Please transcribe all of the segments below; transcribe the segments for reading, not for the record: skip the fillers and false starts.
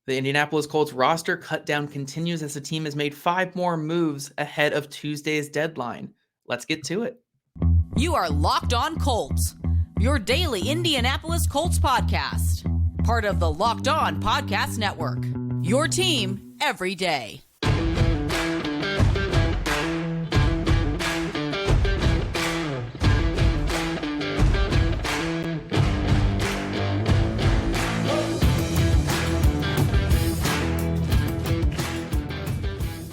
The Indianapolis Colts roster cut down continues as the team has made 5 more moves ahead of Tuesday's deadline. Let's get to it. You are Locked On Colts, your daily Indianapolis Colts podcast. Part of the Locked On Podcast Network, your team every day.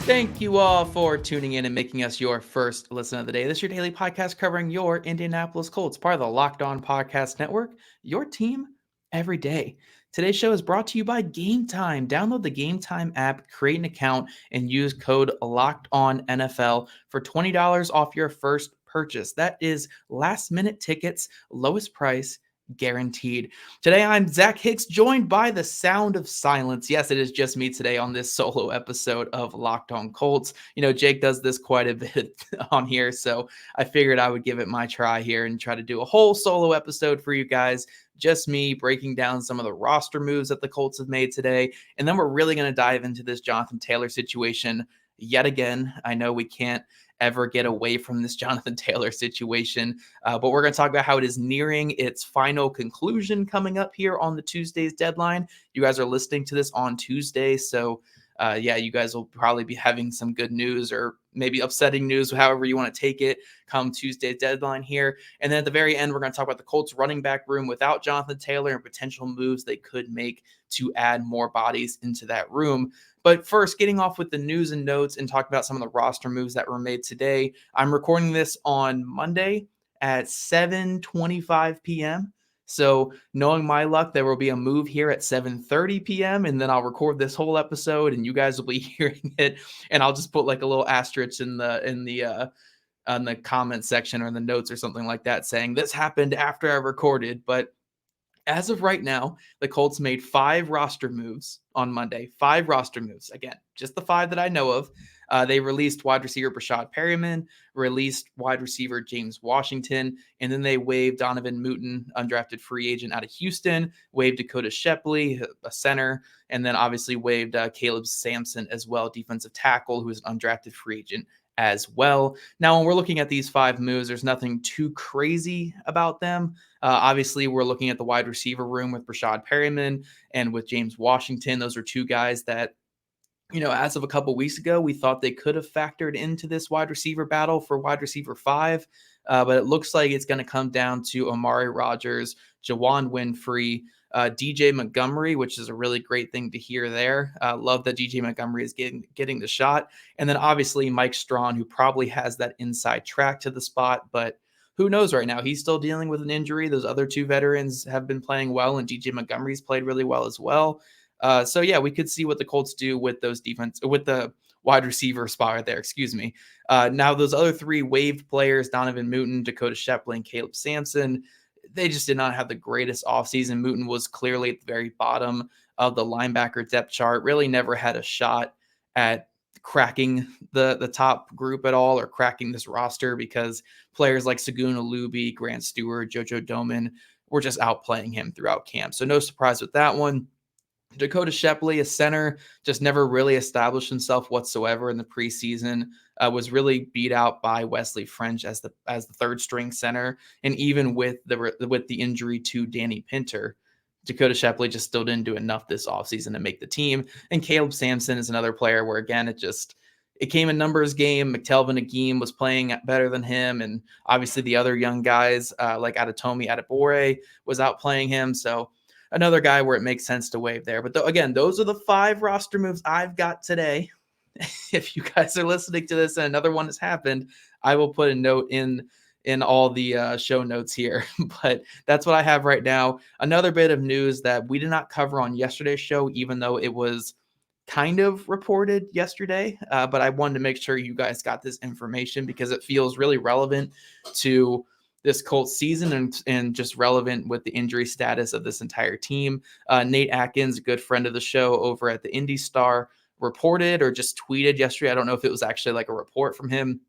Thank you all for tuning in and making us your first listen of the day. This is your daily podcast covering your Indianapolis Colts, part of the Locked On Podcast Network, your team every day. Today's show is brought to you by Gametime. Download the Gametime app, create an account, and use code LOCKEDONNFL for $20 off your first purchase. That is last-minute tickets, lowest price, guaranteed. Today, I'm Zach Hicks, joined by the sound of silence. Yes, it is just me today on this solo episode of Locked On Colts. You know, Jake does this quite a bit on here, so I figured I would give it my try here and try to do a whole solo episode for you guys. Just me breaking down some of the roster moves that the Colts have made today. And then we're really going to dive into this Jonathan Taylor situation yet again. I know we can't ever get away from this Jonathan Taylor situation. But we're going to talk about how it is nearing its final conclusion coming up here on the Tuesday's deadline. You guys are listening to this on Tuesday. So you guys will probably be having some good news or maybe upsetting news, however you want to take it, come Tuesday's deadline here. And then at the very end, we're going to talk about the Colts running back room without Jonathan Taylor and potential moves they could make to add more bodies into that room. But first, getting off with the news and notes and talking about some of the roster moves that were made today. I'm recording this on Monday at 7:25 p.m. So knowing my luck, there will be a move here at 7:30 p.m. and then I'll record this whole episode and you guys will be hearing it. And I'll just put like a little asterisk in the comment section or in the notes or something like that saying this happened after I recorded. But as of right now, the Colts made 5 roster moves on Monday. 5 roster moves. Again, just the 5 that I know of. They released wide receiver Breshad Perriman, released wide receiver James Washington, and then they waived Donovan Mooten, undrafted free agent out of Houston, waived Dakota Shepley, a center, and then obviously waived Caleb Sampson as well, defensive tackle, who is an undrafted free agent as well. Now, when we're looking at these 5 moves, there's nothing too crazy about them. Obviously, we're looking at the wide receiver room with Breshad Perriman and with James Washington. Those are 2 guys that, you know, as of a couple weeks ago, we thought they could have factored into this wide receiver battle for wide receiver 5. But it looks like it's going to come down to Amari Rodgers, Jawan Winfrey, DJ Montgomery, which is a really great thing to hear there. Love that DJ Montgomery is getting the shot. And then obviously Mike Strawn, who probably has that inside track to the spot, but who knows right now? He's still dealing with an injury. Those other 2 veterans have been playing well, and DJ Montgomery's played really well as well. So yeah, we could see what the Colts do with those with the wide receiver spot right there. Excuse me. Now those other 3 waived players, Donovan Mooten, Dakota Shepley, and Caleb Sampson, they just did not have the greatest offseason. Mooten was clearly at the very bottom of the linebacker depth chart, really never had a shot at cracking the top group at all or cracking this roster because players like Segun Alubi, Grant Stewart, JoJo Doman were just outplaying him throughout camp. So no surprise with that one. Dakota Shepley, a center, just never really established himself whatsoever in the preseason. Was really beat out by Wesley French as the 3rd string center, and even with the injury to Danny Pinter, Dakota Shepley just still didn't do enough this offseason to make the team. And Caleb Sampson is another player where again it came in numbers game. McTelvin Agim was playing better than him, and obviously the other young guys like Adetomi Adebore was outplaying him. So another guy where it makes sense to waive there. But again, those are the 5 roster moves I've got today. If you guys are listening to this and another one has happened, I will put a note in all the show notes here. But that's what I have right now. Another bit of news that we did not cover on yesterday's show, even though it was kind of reported yesterday. But I wanted to make sure you guys got this information because it feels really relevant to this Colts season and just relevant with the injury status of this entire team. Nate Atkins, a good friend of the show over at the Indy Star, reported or just tweeted yesterday. I don't know if it was actually like a report from him,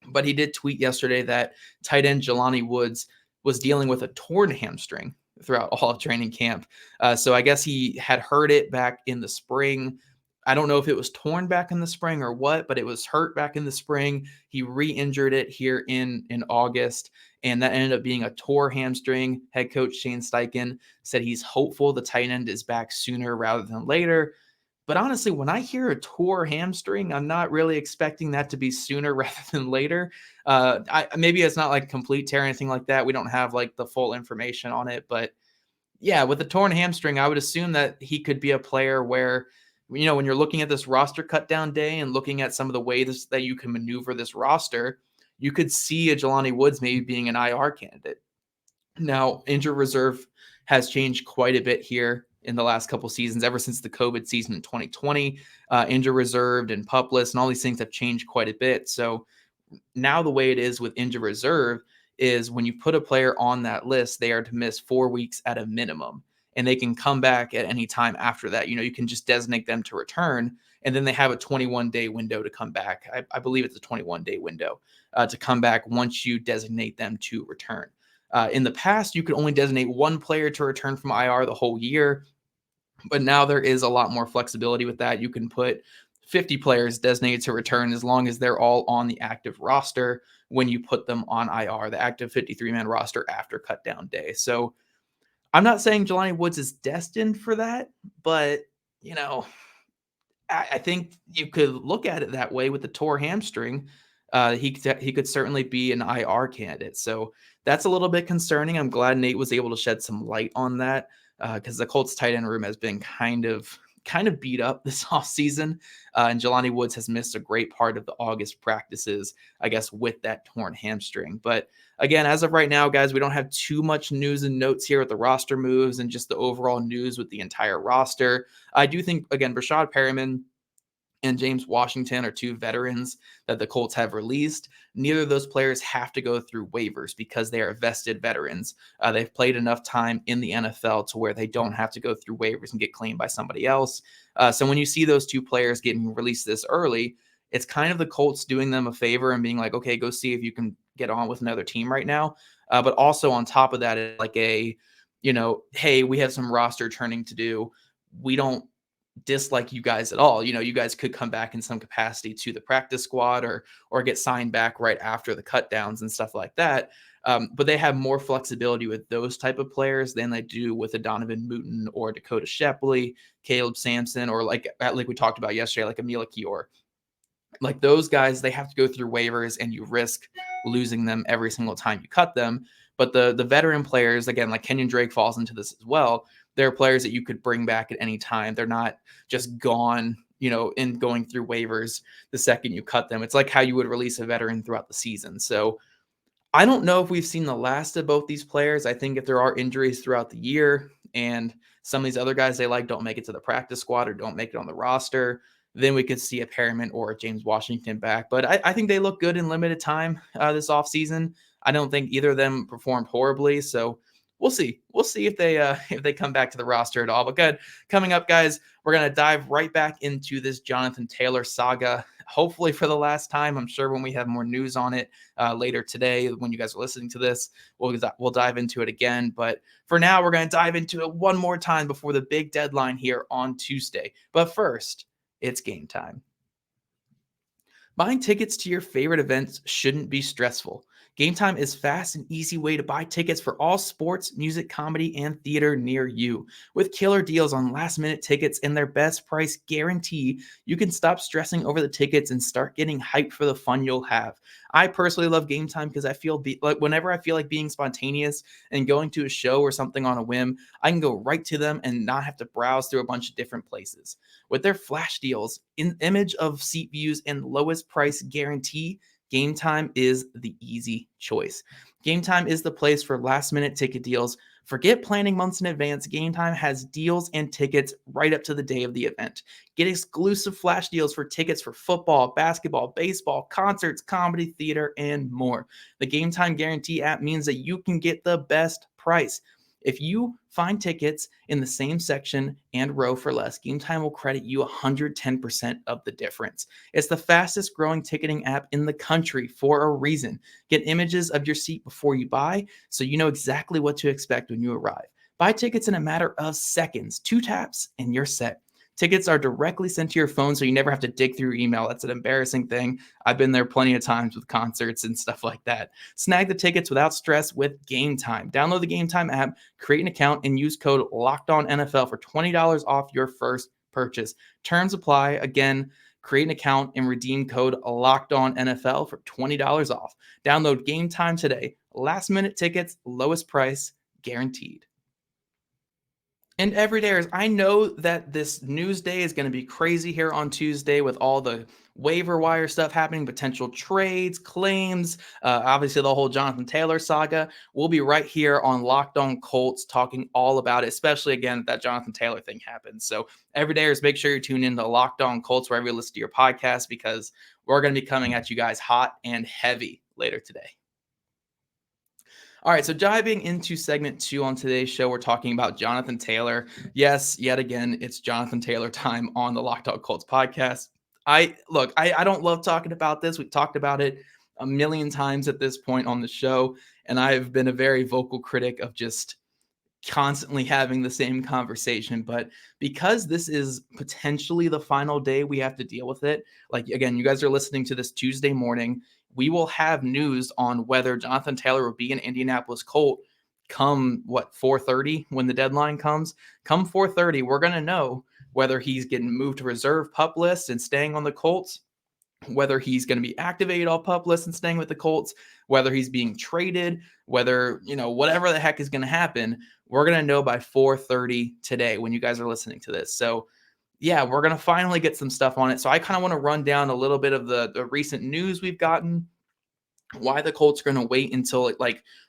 but he did tweet yesterday that tight end Jelani Woods was dealing with a torn hamstring. throughout all of training camp. So I guess he had hurt it back in the spring. I don't know if it was torn back in the spring or what, but it was hurt back in the spring. He re-injured it here in August, and that ended up being a tore hamstring. Head coach Shane Steichen said he's hopeful the tight end is back sooner rather than later. But honestly, when I hear a tore hamstring, I'm not really expecting that to be sooner rather than later. Maybe it's not like a complete tear or anything like that. We don't have like the full information on it, but yeah, with a torn hamstring, I would assume that he could be a player where, you know, when you're looking at this roster cut down day and looking at some of the ways that you can maneuver this roster, you could see a Jelani Woods maybe being an IR candidate. Now, injured reserve has changed quite a bit here in the last couple seasons, ever since the COVID season in 2020. Injured reserved and pup list and all these things have changed quite a bit. So now the way it is with injured reserve is when you put a player on that list, they are to miss 4 weeks at a minimum, and they can come back at any time after that. You know, you can just designate them to return, and then they have a 21-day window to come back. I believe it's a 21-day window to come back once you designate them to return. In the past, you could only designate one player to return from IR the whole year, but now there is a lot more flexibility with that. You can put 50 players designated to return as long as they're all on the active roster when you put them on IR, the active 53-man roster after cut down day. So I'm not saying Jelani Woods is destined for that, but, you know, I think you could look at it that way with the tore hamstring. He could certainly be an IR candidate. So that's a little bit concerning. I'm glad Nate was able to shed some light on that because the Colts tight end room has been kind of beat up this offseason. And Jelani Woods has missed a great part of the August practices, I guess, with that torn hamstring. But again, as of right now, guys, we don't have too much news and notes here with the roster moves and just the overall news with the entire roster. I do think, again, Breshad Perriman and James Washington are two veterans that the Colts have released. Neither of those players have to go through waivers because they are vested veterans. They've played enough time in the NFL to where they don't have to go through waivers and get claimed by somebody else. So when you see those two players getting released this early, it's kind of the Colts doing them a favor and being like, okay, go see if you can get on with another team right now. But also on top of that, it's like a, you know, hey, we have some roster turning to do. We don't dislike you guys at all. You know, you guys could come back in some capacity to the practice squad or get signed back right after the cut downs and stuff like that. But they have more flexibility with those type of players than they do with a Donovan Mooten or Dakota Shepley, Caleb Sampson, or like we talked about yesterday, like Emil Kior. Like those guys, they have to go through waivers and you risk losing them every single time you cut them. But the veteran players, again, like Kenyon Drake falls into this as well. They're players that you could bring back at any time. They're not just gone, you know, in going through waivers the second you cut them. It's like how you would release a veteran throughout the season. So I don't know if we've seen the last of both these players. I think if there are injuries throughout the year and some of these other guys they like don't make it to the practice squad or don't make it on the roster, then we could see a Perriman or a James Washington back. But I think they look good in limited time this offseason. I don't think either of them performed horribly. So we'll see. We'll see if they come back to the roster at all. But good. Coming up, guys, we're going to dive right back into this Jonathan Taylor saga, hopefully for the last time. I'm sure when we have more news on it later today, when you guys are listening to this, we'll dive into it again. But for now, we're going to dive into it one more time before the big deadline here on Tuesday. But first, it's game time. Buying tickets to your favorite events shouldn't be stressful. Gametime is fast and easy way to buy tickets for all sports, music, comedy, and theater near you. With killer deals on last-minute tickets and their best price guarantee, you can stop stressing over the tickets and start getting hyped for the fun you'll have. I personally love Gametime because I feel like whenever I feel like being spontaneous and going to a show or something on a whim, I can go right to them and not have to browse through a bunch of different places. With their flash deals, image of seat views, and lowest price guarantee, Gametime is the easy choice. Gametime is the place for last-minute ticket deals. Forget planning months in advance. Gametime has deals and tickets right up to the day of the event. Get exclusive flash deals for tickets for football, basketball, baseball, concerts, comedy, theater, and more. The Gametime Guarantee app means that you can get the best price. If you find tickets in the same section and row for less, Gametime will credit you 110% of the difference. It's the fastest growing ticketing app in the country for a reason. Get images of your seat before you buy so you know exactly what to expect when you arrive. Buy tickets in a matter of seconds, 2 taps, and you're set. Tickets are directly sent to your phone, so you never have to dig through your email. That's an embarrassing thing. I've been there plenty of times with concerts and stuff like that. Snag the tickets without stress with Gametime. Download the Gametime app, create an account, and use code LOCKEDONNFL for $20 off your first purchase. Terms apply. Again, create an account and redeem code LOCKEDONNFL for $20 off. Download Gametime today. Last-minute tickets, lowest price, guaranteed. And everydayers, I know that this news day is going to be crazy here on Tuesday with all the waiver wire stuff happening, potential trades, claims, obviously the whole Jonathan Taylor saga. We'll be right here on Locked On Colts talking all about it, especially again that Jonathan Taylor thing happened. So everydayers, make sure you tune in to Locked On Colts wherever you listen to your podcast, because we're going to be coming at you guys hot and heavy later today. All right, so diving into segment 2 on today's show, we're talking about Jonathan Taylor. Yes, yet again, it's Jonathan Taylor time on the Locked On Colts podcast. I don't love talking about this. We've talked about it a million times at this point on the show, and I've been a very vocal critic of just constantly having the same conversation. But because this is potentially the final day we have to deal with it, like, again, you guys are listening to this Tuesday morning, we will have news on whether Jonathan Taylor will be an Indianapolis Colt come 4:30 when the deadline comes. Come 4:30, we're going to know whether he's getting moved to reserve PUP list and staying on the Colts, whether he's going to be activated off PUP list and staying with the Colts, whether he's being traded, whether, whatever the heck is going to happen. We're going to know by 4:30 today when you guys are listening to this. So yeah, we're going to finally get some stuff on it. So I kind of want to run down a little bit of the recent news we've gotten, why the Colts are going to wait until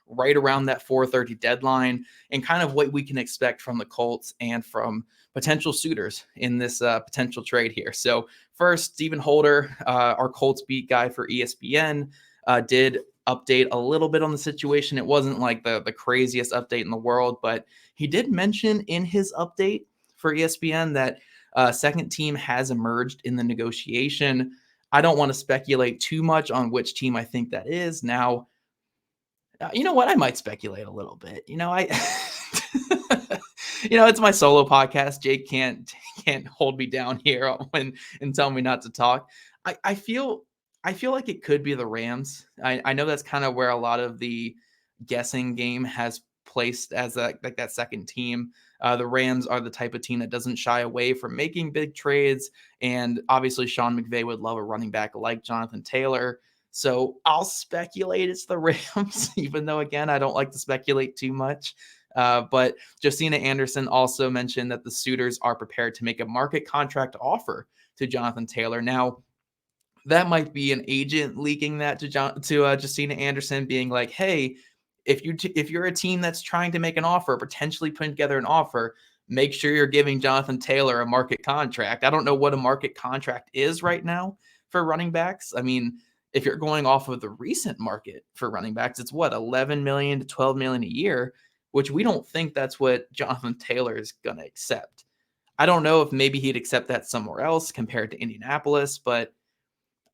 right around that 4:30 deadline, and kind of what we can expect from the Colts and from potential suitors in this potential trade here. So first, Stephen Holder, our Colts beat guy for ESPN, did update a little bit on the situation. It wasn't like the craziest update in the world, but he did mention in his update for ESPN that second team has emerged in the negotiation. I don't want to speculate too much on which team I think that is. Now, you know what? I might speculate a little bit. It's my solo podcast. Jake can't hold me down here and tell me not to talk. I feel like it could be the Rams. I know that's kind of where a lot of the guessing game has placed as that second team. The Rams are the type of team that doesn't shy away from making big trades. And obviously Sean McVay would love a running back like Jonathan Taylor. So I'll speculate it's the Rams, even though, again, I don't like to speculate too much. But Josina Anderson also mentioned that the suitors are prepared to make a market contract offer to Jonathan Taylor. Now, that might be an agent leaking that to Josina Anderson, being like, hey, if you're a team that's trying to make an offer, potentially putting together an offer, make sure you're giving Jonathan Taylor a market contract. I don't know what a market contract is right now for running backs. I mean, if you're going off of the recent market for running backs, it's what, 11 million to 12 million a year, which we don't think that's what Jonathan Taylor is going to accept. I don't know if maybe he'd accept that somewhere else compared to Indianapolis, but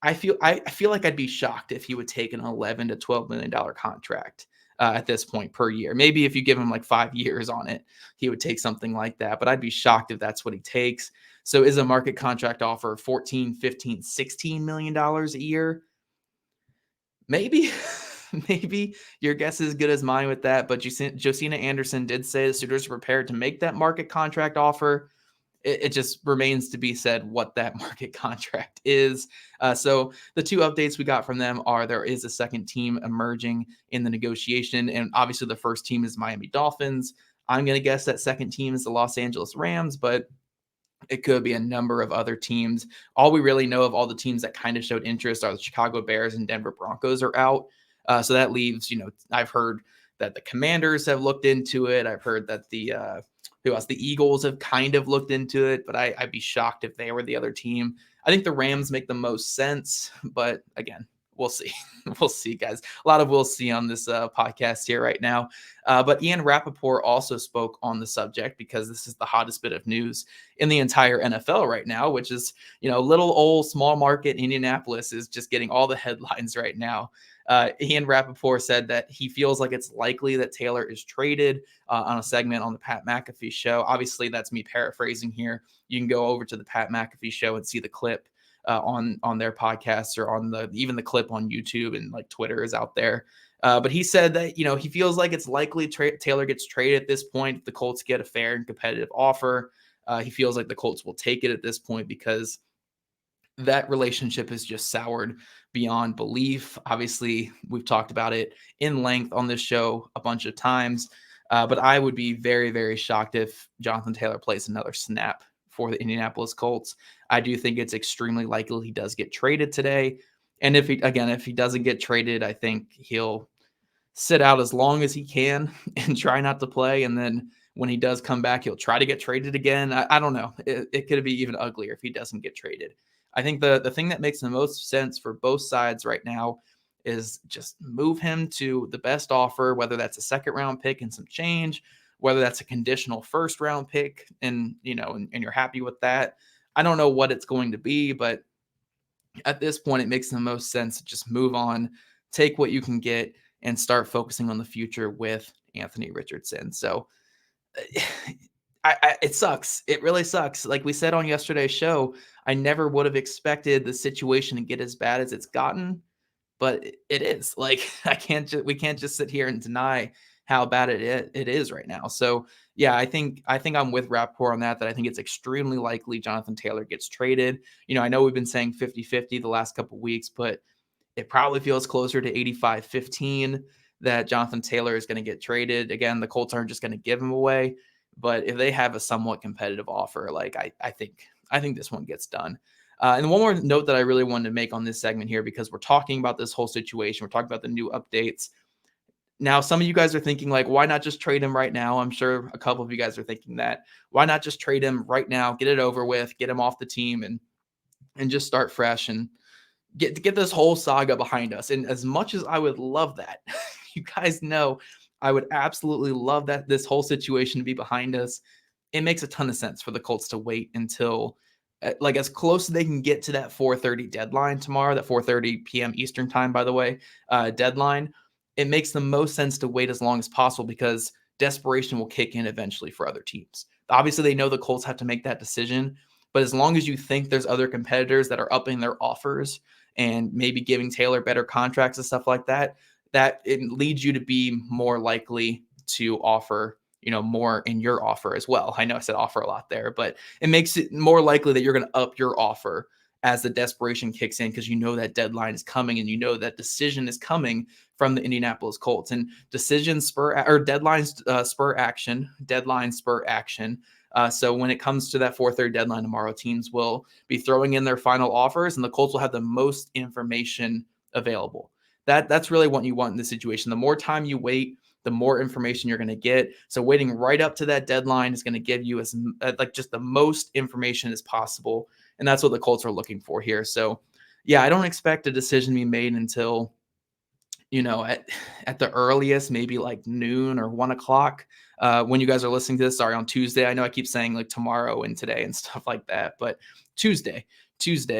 I feel like I'd be shocked if he would take an $11 to $12 million contract at this point per year. Maybe if you give him 5 years on it, he would take something like that, but I'd be shocked if that's what he takes. So is a market contract offer $14, $15, $16 million a year? Maybe. Maybe your guess is as good as mine with that, but Josina Anderson did say the suitors are prepared to make that market contract offer. It just remains to be said what that market contract is. So the two updates we got from them are there is a second team emerging in the negotiation, and obviously the first team is Miami Dolphins. I'm going to guess that second team is the Los Angeles Rams, but it could be a number of other teams. All we really know of all the teams that kind of showed interest are the Chicago Bears and Denver Broncos are out. So that leaves, I've heard that the Commanders have looked into it. I've heard that the Eagles have kind of looked into it, but I'd be shocked if they were the other team. I think the Rams make the most sense, but again, we'll see. We'll see, guys. A lot of we'll see on this podcast here right now. But Ian Rappaport also spoke on the subject because this is the hottest bit of news in the entire NFL right now, which is, little old small market Indianapolis is just getting all the headlines right now. Ian Rappaport said that he feels like it's likely that Taylor is traded on a segment on the Pat McAfee show. Obviously, that's me paraphrasing here. You can go over to the Pat McAfee show and see the clip on their podcasts, or on even the clip on YouTube, and like Twitter is out there. But he said that, he feels like it's likely Taylor gets traded at this point if the Colts get a fair and competitive offer. He feels like the Colts will take it at this point because that relationship is just soured beyond belief. Obviously, we've talked about it in length on this show a bunch of times, but I would be very, very shocked if Jonathan Taylor plays another snap for the Indianapolis Colts. I do think it's extremely likely he does get traded today. And if he doesn't get traded, I think he'll sit out as long as he can and try not to play. And then when he does come back, he'll try to get traded again. I don't know. It could be even uglier if he doesn't get traded. I think the thing that makes the most sense for both sides right now is just move him to the best offer, whether that's a second round pick and some change, whether that's a conditional first round pick, and you're happy with that. I don't know what it's going to be, but at this point, it makes the most sense to just move on, take what you can get, and start focusing on the future with Anthony Richardson. So it sucks. It really sucks. Like we said on yesterday's show, I never would have expected the situation to get as bad as it's gotten, but it is. Like we can't just sit here and deny how bad it is right now. So yeah, I think I'm with Rappaport on that I think it's extremely likely Jonathan Taylor gets traded. I know we've been saying 50-50 the last couple of weeks, but it probably feels closer to 85-15 that Jonathan Taylor is going to get traded. Again, the Colts aren't just going to give him away, but if they have a somewhat competitive offer, like I think this one gets done. And one more note that I really wanted to make on this segment here, because we're talking about this whole situation, we're talking about the new updates. Now, some of you guys are thinking, like, why not just trade him right now? I'm sure a couple of you guys are thinking that. Why not just trade him right now, get it over with, get him off the team, and just start fresh and get this whole saga behind us? And as much as I would love that, you guys know I would absolutely love that this whole situation to be behind us. It makes a ton of sense for the Colts to wait until like as close as they can get to that 4:30 deadline tomorrow, that 4:30 p.m. Eastern time, by the way, deadline. It makes the most sense to wait as long as possible because desperation will kick in eventually for other teams. Obviously, they know the Colts have to make that decision, but as long as you think there's other competitors that are upping their offers and maybe giving Taylor better contracts and stuff like that, that it leads you to be more likely to offer, more in your offer as well. I know I said offer a lot there, but it makes it more likely that you're going to up your offer as the desperation kicks in, because that deadline is coming and that decision is coming from the Indianapolis Colts. And decisions deadlines spur action. Deadlines spur action. So when it comes to that 4:30 deadline tomorrow, teams will be throwing in their final offers, and the Colts will have the most information available. That's really what you want in this situation. The more time you wait, the more information you're going to get. So waiting right up to that deadline is going to give you just the most information as possible. And that's what the Colts are looking for here. So yeah, I don't expect a decision to be made until, at the earliest, maybe like noon or 1:00. When you guys are listening to this, sorry, on Tuesday. I know I keep saying like tomorrow and today and stuff like that, but Tuesday is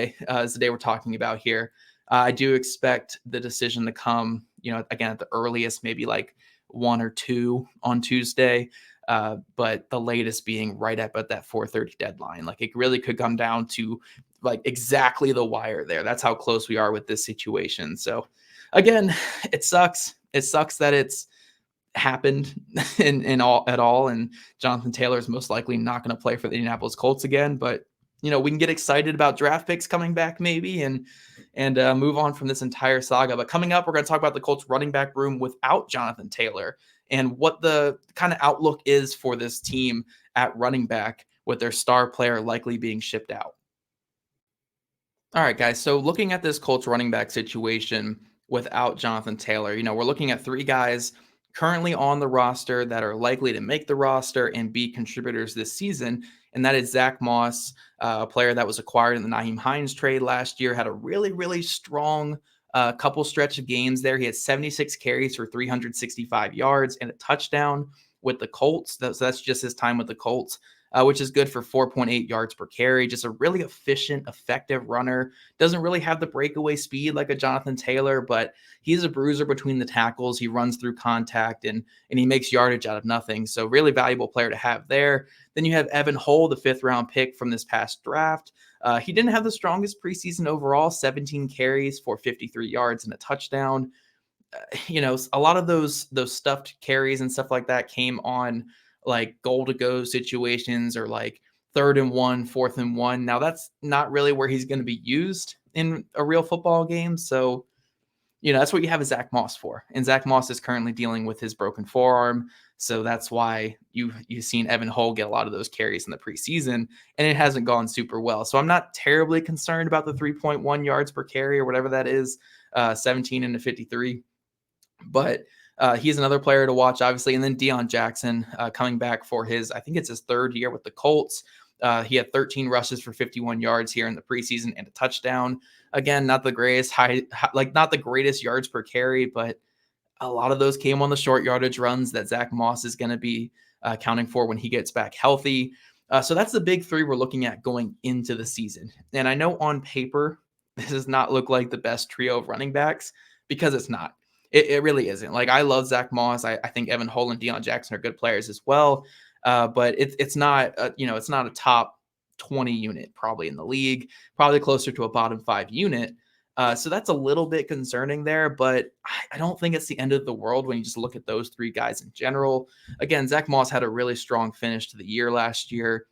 the day we're talking about here. I do expect the decision to come, again, at the earliest, maybe like 1 or 2 on Tuesday, but the latest being right up at that 4:30 deadline. Like it really could come down to like exactly the wire there. That's how close we are with this situation. So again, it sucks. It sucks that it's happened at all. And Jonathan Taylor is most likely not going to play for the Indianapolis Colts again, but we can get excited about draft picks coming back maybe and move on from this entire saga. But coming up, we're going to talk about the Colts running back room without Jonathan Taylor and what the kind of outlook is for this team at running back with their star player likely being shipped out. All right, guys. So looking at this Colts running back situation without Jonathan Taylor, we're looking at 3 guys currently on the roster that are likely to make the roster and be contributors this season. And that is Zach Moss, a player that was acquired in the Nyheim Hines trade last year, had a really, really strong couple stretch of games there. He had 76 carries for 365 yards and a touchdown with the Colts. So that's just his time with the Colts. which is good for 4.8 yards per carry. Just a really efficient, effective runner. Doesn't really have the breakaway speed like a Jonathan Taylor, but he's a bruiser between the tackles. He runs through contact and he makes yardage out of nothing. So really valuable player to have there. Then you have Evan Hull, the 5th-round pick from this past draft. He didn't have the strongest preseason overall, 17 carries for 53 yards and a touchdown. A lot of those stuffed carries and stuff like that came on like goal to go situations or like 3rd and 1, 4th and 1. Now that's not really where he's going to be used in a real football game. So, that's what you have Zach Moss for. And Zach Moss is currently dealing with his broken forearm. So that's why you've seen Evan Hull get a lot of those carries in the preseason, and it hasn't gone super well. So I'm not terribly concerned about the 3.1 yards per carry or whatever that is, 17 into 53. But he's another player to watch, obviously. And then Deion Jackson coming back for I think it's his 3rd year with the Colts. He had 13 rushes for 51 yards here in the preseason and a touchdown. Again, not the greatest not the greatest yards per carry, but a lot of those came on the short yardage runs that Zach Moss is going to be accounting for when he gets back healthy. So that's the big 3 we're looking at going into the season. And I know on paper, this does not look like the best trio of running backs because it's not. It really isn't. Like, I love Zach Moss. I think Evan Hull and Deion Jackson are good players as well. But it's not, it's not a top 20 unit probably in the league, probably closer to a bottom 5 unit. So that's a little bit concerning there, but I don't think it's the end of the world when you just look at those 3 guys in general. Again, Zach Moss had a really strong finish to the year last year,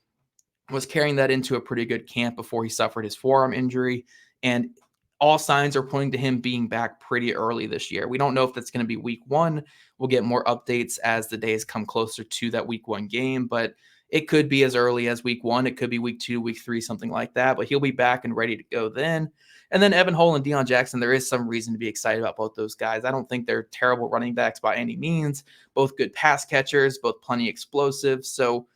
was carrying that into a pretty good camp before he suffered his forearm injury. And all signs are pointing to him being back pretty early this year. We don't know if that's going to be week 1. We'll get more updates as the days come closer to that week 1 game, but it could be as early as week 1. It could be week 2, week 3, something like that, but he'll be back and ready to go then. And then Evan Hull and Deion Jackson, there is some reason to be excited about both those guys. I don't think they're terrible running backs by any means. Both good pass catchers, both plenty explosive. So,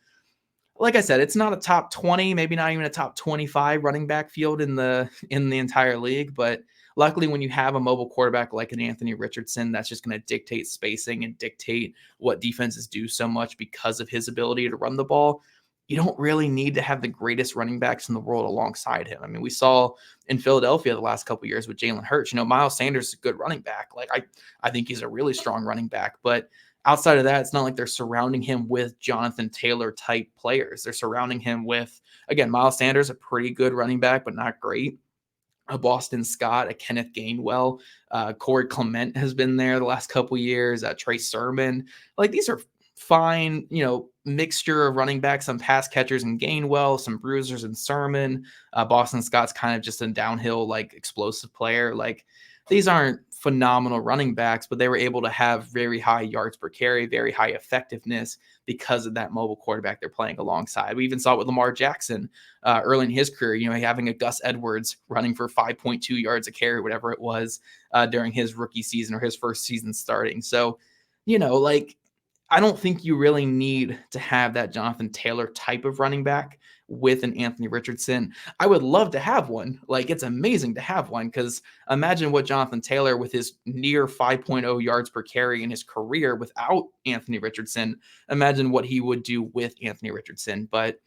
like I said, it's not a top 20, maybe not even a top 25 running back field in the entire league. But luckily, when you have a mobile quarterback like an Anthony Richardson, that's just going to dictate spacing and dictate what defenses do so much because of his ability to run the ball. You don't really need to have the greatest running backs in the world alongside him. I mean, we saw in Philadelphia the last couple of years with Jalen Hurts. Miles Sanders is a good running back. Like, I think he's a really strong running back, but outside of that, it's not like they're surrounding him with Jonathan Taylor type players. They're surrounding him with, again, Miles Sanders, a pretty good running back, but not great. A Boston Scott, a Kenneth Gainwell, Corey Clement has been there the last couple of years, Trey Sermon. Like, these are fine, mixture of running backs, some pass catchers and Gainwell, some bruisers and Sermon. Boston Scott's kind of just a downhill, like, explosive player. Like, these aren't phenomenal running backs, but they were able to have very high yards per carry, very high effectiveness because of that mobile quarterback they're playing alongside. We even saw it with Lamar Jackson early in his career, having a Gus Edwards running for 5.2 yards a carry, whatever it was, during his rookie season or his first season starting. So, I don't think you really need to have that Jonathan Taylor type of running back with an Anthony Richardson. I would love to have one. Like, it's amazing to have one because imagine what Jonathan Taylor with his near 5.0 yards per carry in his career without Anthony Richardson. Imagine what he would do with Anthony Richardson. But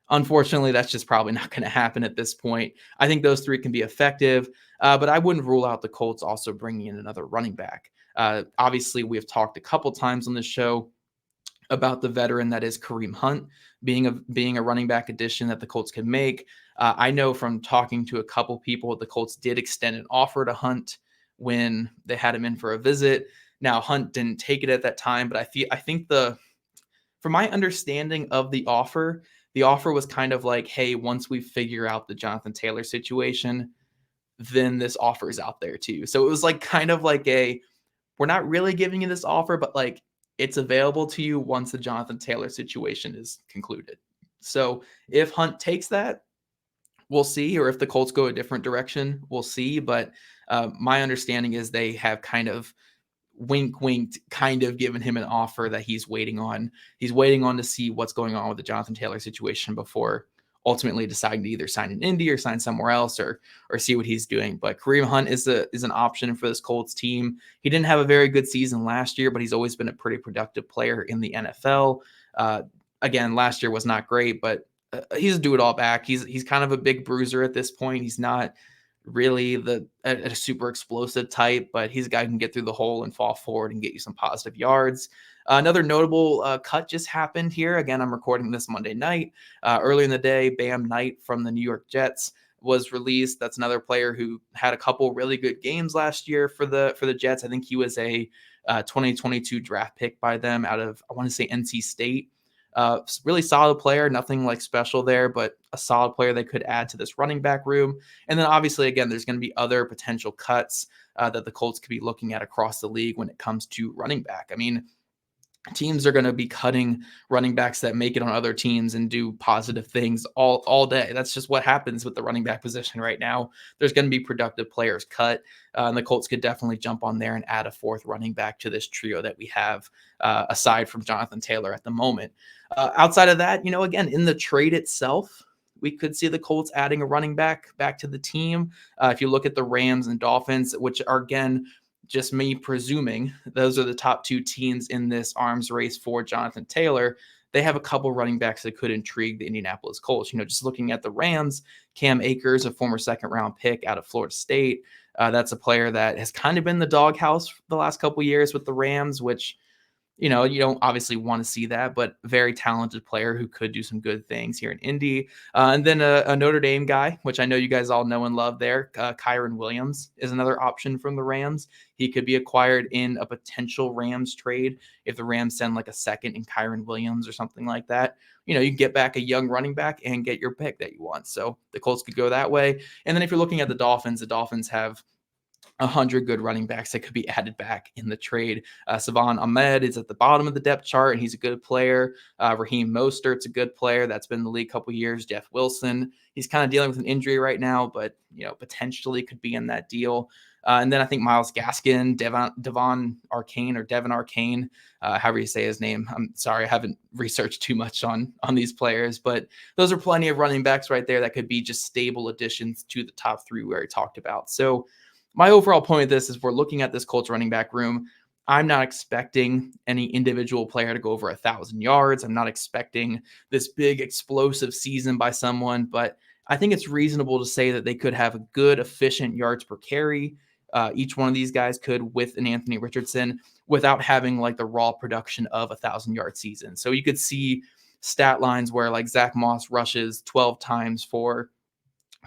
unfortunately, that's just probably not going to happen at this point. I think those 3 can be effective, but I wouldn't rule out the Colts also bringing in another running back. Obviously, we have talked a couple times on this show about the veteran that is Kareem Hunt being a running back addition that the Colts can make. I know from talking to a couple people, the Colts did extend an offer to Hunt when they had him in for a visit. Now, Hunt didn't take it at that time, but I think from my understanding of the offer was kind of like, hey, once we figure out the Jonathan Taylor situation, then this offer is out there too. So it was like kind of like we're not really giving you this offer, but like, it's available to you once the Jonathan Taylor situation is concluded. So if Hunt takes that, we'll see. Or if the Colts go a different direction, we'll see. But my understanding is they have kind of winked, kind of given him an offer that he's waiting on. He's waiting on to see what's going on with the Jonathan Taylor situation before ultimately deciding to either sign in Indy or sign somewhere else or see what he's doing. But Kareem Hunt is an option for this Colts team. He didn't have a very good season last year, but he's always been a pretty productive player in the NFL. again, last year was not great, but he's a do-it-all back. He's kind of a big bruiser at this point. He's not really a super explosive type, but he's a guy who can get through the hole and fall forward and get you some positive yards. Another notable cut just happened here. Again, I'm recording this Monday night. Earlier in the day, Bam Knight from the New York Jets was released. That's another player who had a couple really good games last year for the Jets. I think he was a 2022 draft pick by them out of, I want to say, NC State. Really solid player, nothing like special there, but a solid player they could add to this running back room. And then obviously, again, there's going to be other potential cuts that the Colts could be looking at across the league when it comes to running back. I mean, teams are going to be cutting running backs that make it on other teams and do positive things all day. That's just what happens with the running back position right now. There's going to be productive players cut, and the Colts could definitely jump on there and add a fourth running back to this trio that we have, aside from Jonathan Taylor at the moment. Outside of that, again, in the trade itself, we could see the Colts adding a running back to the team. If you look at the Rams and Dolphins, which are, again, just me presuming those are the top two teams in this arms race for Jonathan Taylor, they have a couple running backs that could intrigue the Indianapolis Colts. Just looking at the Rams, Cam Akers, a former second-round pick out of Florida State. That's a player that has kind of been the doghouse the last couple years with the Rams, which you don't obviously want to see that, but very talented player who could do some good things here in Indy. And then a Notre Dame guy, which I know you guys all know and love there, Kyren Williams is another option from the Rams. He could be acquired in a potential Rams trade if the Rams send like a second in Kyren Williams or something like that. You can get back a young running back and get your pick that you want. So the Colts could go that way. And then if you're looking at the Dolphins have 100 good running backs that could be added back in the trade. Savon Ahmed is at the bottom of the depth chart, and he's a good player. Raheem Mostert's a good player that's been in the league a couple years. Jeff Wilson, he's kind of dealing with an injury right now, but potentially could be in that deal. And then I think Myles Gaskin, Devon Arcane, however you say his name. I'm sorry, I haven't researched too much on these players, but those are plenty of running backs right there that could be just stable additions to the top three we already talked about. So my overall point of this is we're looking at this Colts running back room. I'm not expecting any individual player to go over 1,000 yards. I'm not expecting this big explosive season by someone, but I think it's reasonable to say that they could have a good, efficient yards per carry. Each one of these guys could with an Anthony Richardson without having like the raw production of 1,000-yard season. So you could see stat lines where like Zach Moss rushes 12 times for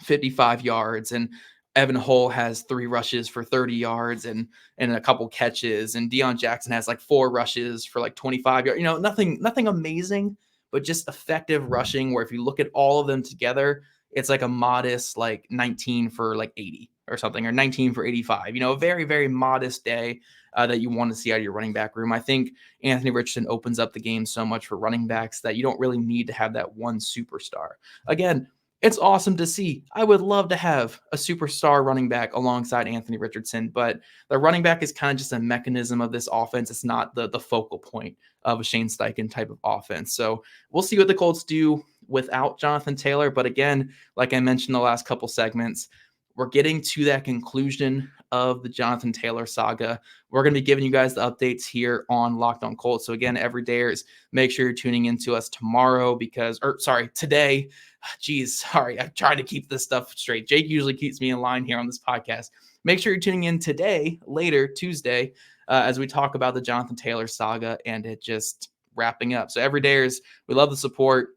55 yards and Evan Hull has 3 rushes for 30 yards and a couple catches. And Deion Jackson has like 4 rushes for like 25 yards. Nothing amazing, but just effective rushing where if you look at all of them together, it's like a modest like 19 for like 80 or something, or 19 for 85. A very, very modest day that you want to see out of your running back room. I think Anthony Richardson opens up the game so much for running backs that you don't really need to have that one superstar. Again, it's awesome to see. I would love to have a superstar running back alongside Anthony Richardson, but the running back is kind of just a mechanism of this offense. It's not the focal point of a Shane Steichen type of offense. So we'll see what the Colts do without Jonathan Taylor. But again, like I mentioned the last couple segments, we're getting to that conclusion of the Jonathan Taylor saga. We're going to be giving you guys the updates here on Locked On Colts. So again, every day, make sure you're tuning into us today. I'm trying to keep this stuff straight. Jake usually keeps me in line here on this podcast. Make sure you're tuning in today, later, Tuesday, as we talk about the Jonathan Taylor saga and it just wrapping up. So every day, we love the support.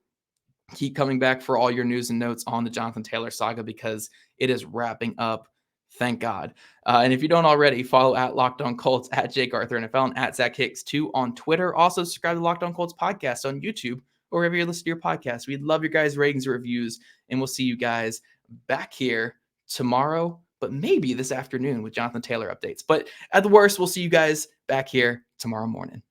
Keep coming back for all your news and notes on the Jonathan Taylor saga because it is wrapping up. Thank God. And if you don't already, follow at Locked On Colts, at Jake Arthur NFL, and at Zach Hicks 2 on Twitter. Also, subscribe to Locked On Colts podcast on YouTube or wherever you listen to your podcast. We'd love your guys' ratings and reviews, and we'll see you guys back here tomorrow, but maybe this afternoon with Jonathan Taylor updates. But at the worst, we'll see you guys back here tomorrow morning.